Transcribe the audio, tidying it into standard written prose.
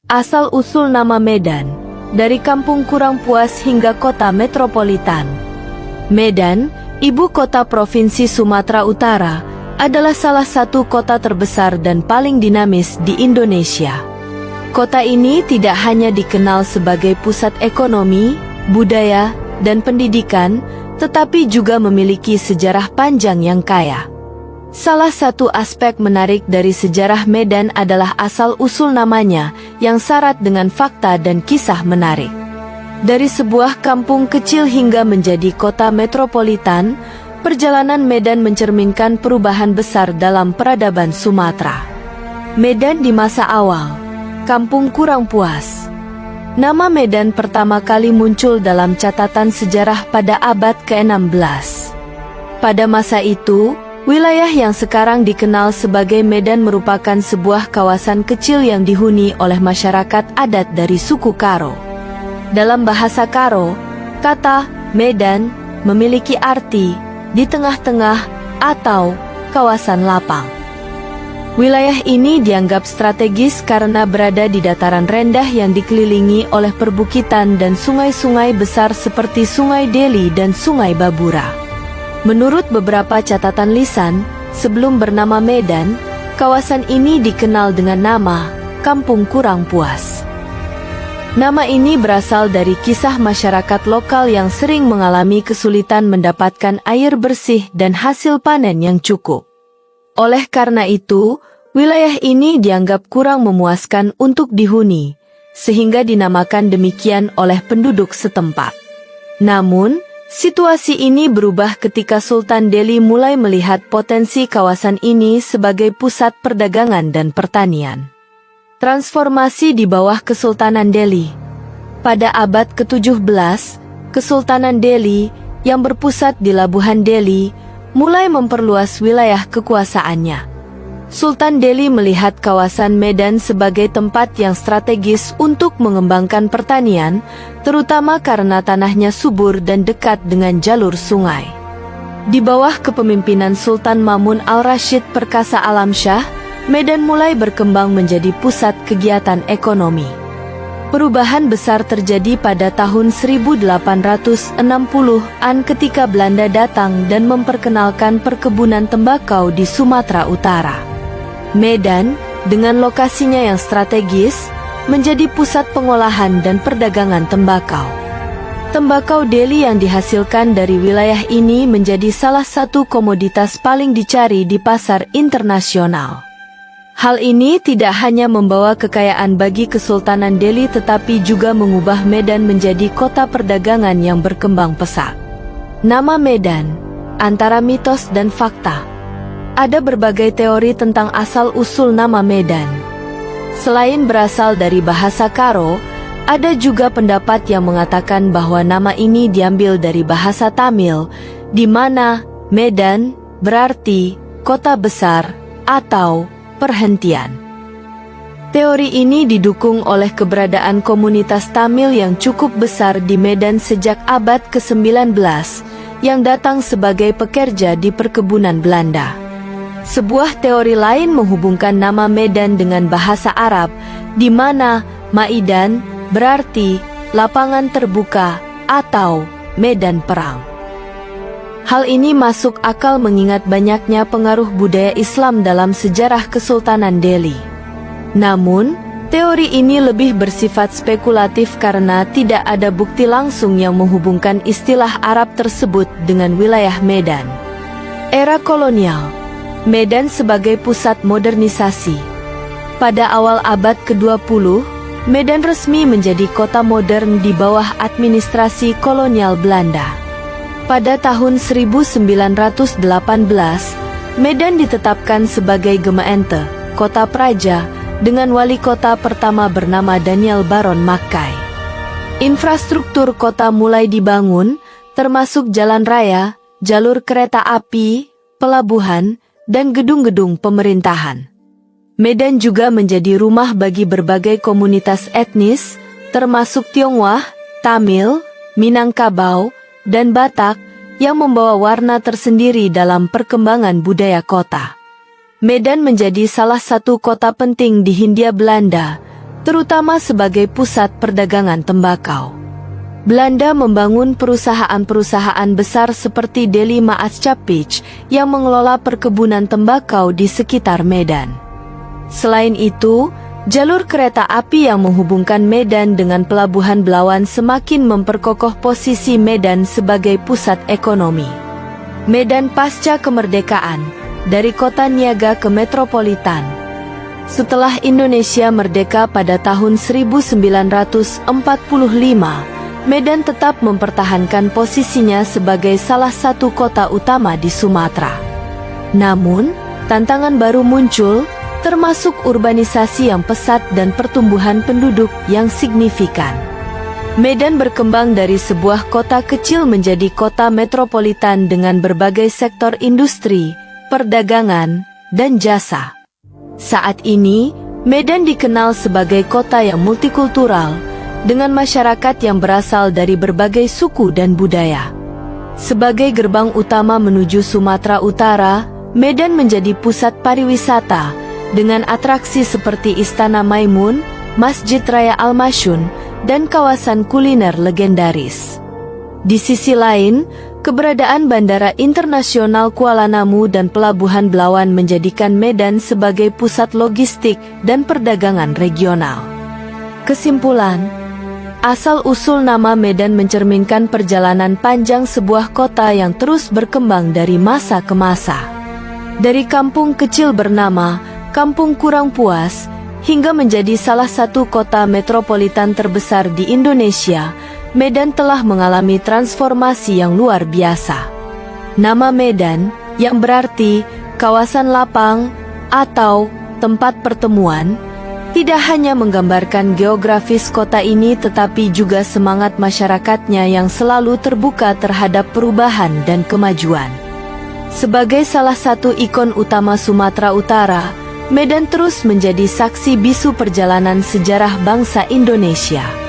Asal-usul nama Medan, dari kampung kurang puas hingga kota metropolitan. Medan, ibu kota Provinsi Sumatera Utara, adalah salah satu kota terbesar dan paling dinamis di Indonesia. Kota ini tidak hanya dikenal sebagai pusat ekonomi, budaya, dan pendidikan, tetapi juga memiliki sejarah panjang yang kaya. Salah satu aspek menarik dari sejarah Medan adalah asal-usul namanya yang syarat dengan fakta dan kisah menarik. Dari sebuah kampung kecil hingga menjadi kota metropolitan, perjalanan Medan mencerminkan perubahan besar dalam peradaban Sumatera. Medan di masa awal, kampung kurang puas. Nama Medan pertama kali muncul dalam catatan sejarah pada abad ke-16. Pada masa itu, wilayah yang sekarang dikenal sebagai Medan merupakan sebuah kawasan kecil yang dihuni oleh masyarakat adat dari suku Karo. Dalam bahasa Karo, kata Medan memiliki arti di tengah-tengah atau kawasan lapang. Wilayah ini dianggap strategis karena berada di dataran rendah yang dikelilingi oleh perbukitan dan sungai-sungai besar seperti Sungai Deli dan Sungai Babura. Menurut beberapa catatan lisan, sebelum bernama Medan, kawasan ini dikenal dengan nama Kampung Kurang Puas. Nama ini berasal dari kisah masyarakat lokal yang sering mengalami kesulitan mendapatkan air bersih dan hasil panen yang cukup. Oleh karena itu, wilayah ini dianggap kurang memuaskan untuk dihuni, sehingga dinamakan demikian oleh penduduk setempat. Namun, situasi ini berubah ketika Sultan Delhi mulai melihat potensi kawasan ini sebagai pusat perdagangan dan pertanian. Transformasi di bawah Kesultanan Delhi. Pada abad ke-17, Kesultanan Delhi yang berpusat di Labuhan Delhi mulai memperluas wilayah kekuasaannya. Sultan Delhi melihat kawasan Medan sebagai tempat yang strategis untuk mengembangkan pertanian, terutama karena tanahnya subur dan dekat dengan jalur sungai. Di bawah kepemimpinan Sultan Mamun al-Rashid Perkasa Alamsyah, Medan mulai berkembang menjadi pusat kegiatan ekonomi. Perubahan besar terjadi pada tahun 1860-an ketika Belanda datang dan memperkenalkan perkebunan tembakau di Sumatera Utara. Medan, dengan lokasinya yang strategis, menjadi pusat pengolahan dan perdagangan tembakau. Tembakau Delhi yang dihasilkan dari wilayah ini menjadi salah satu komoditas paling dicari di pasar internasional. Hal ini tidak hanya membawa kekayaan bagi Kesultanan Delhi tetapi juga mengubah Medan menjadi kota perdagangan yang berkembang pesat. Nama Medan, antara mitos dan fakta. Ada berbagai teori tentang asal-usul nama Medan. Selain berasal dari bahasa Karo, ada juga pendapat yang mengatakan bahwa nama ini diambil dari bahasa Tamil, di mana Medan berarti kota besar atau perhentian. Teori ini didukung oleh keberadaan komunitas Tamil yang cukup besar di Medan sejak abad ke-19, yang datang sebagai pekerja di perkebunan Belanda. Sebuah teori lain menghubungkan nama Medan dengan bahasa Arab, di mana Maidan berarti lapangan terbuka atau medan perang. Hal ini masuk akal mengingat banyaknya pengaruh budaya Islam dalam sejarah Kesultanan Delhi. Namun, teori ini lebih bersifat spekulatif karena tidak ada bukti langsung yang menghubungkan istilah Arab tersebut dengan wilayah Medan. Era kolonial. Medan sebagai pusat modernisasi. Pada awal abad ke-20, Medan resmi menjadi kota modern di bawah administrasi kolonial Belanda. Pada tahun 1918, Medan ditetapkan sebagai Gemeente, kota praja, dengan wali kota pertama bernama Daniel Baron Mackay. Infrastruktur kota mulai dibangun, termasuk jalan raya, jalur kereta api, pelabuhan, dan gedung-gedung pemerintahan. Medan juga menjadi rumah bagi berbagai komunitas etnis, termasuk Tionghoa, Tamil, Minangkabau, dan Batak, yang membawa warna tersendiri dalam perkembangan budaya kota. Medan menjadi salah satu kota penting di Hindia Belanda, terutama sebagai pusat perdagangan tembakau. Belanda membangun perusahaan-perusahaan besar seperti Deli Maatschappij yang mengelola perkebunan tembakau di sekitar Medan. Selain itu, jalur kereta api yang menghubungkan Medan dengan Pelabuhan Belawan semakin memperkokoh posisi Medan sebagai pusat ekonomi. Medan pasca kemerdekaan, dari kota niaga ke metropolitan. Setelah Indonesia merdeka pada tahun 1945, Medan tetap mempertahankan posisinya sebagai salah satu kota utama di Sumatera. Namun, tantangan baru muncul, termasuk urbanisasi yang pesat dan pertumbuhan penduduk yang signifikan. Medan berkembang dari sebuah kota kecil menjadi kota metropolitan dengan berbagai sektor industri, perdagangan, dan jasa. Saat ini, Medan dikenal sebagai kota yang multikultural, dengan masyarakat yang berasal dari berbagai suku dan budaya. Sebagai gerbang utama menuju Sumatera Utara, Medan menjadi pusat pariwisata, dengan atraksi seperti Istana Maimun, Masjid Raya Al-Masyun, dan kawasan kuliner legendaris. Di sisi lain, keberadaan Bandara Internasional Kuala Namu dan Pelabuhan Belawan menjadikan Medan sebagai pusat logistik dan perdagangan regional. Kesimpulan, asal-usul nama Medan mencerminkan perjalanan panjang sebuah kota yang terus berkembang dari masa ke masa. Dari kampung kecil bernama Kampung Kurang Puas, hingga menjadi salah satu kota metropolitan terbesar di Indonesia, Medan telah mengalami transformasi yang luar biasa. Nama Medan, yang berarti kawasan lapang atau tempat pertemuan, tidak hanya menggambarkan geografis kota ini tetapi juga semangat masyarakatnya yang selalu terbuka terhadap perubahan dan kemajuan. Sebagai salah satu ikon utama Sumatera Utara, Medan terus menjadi saksi bisu perjalanan sejarah bangsa Indonesia.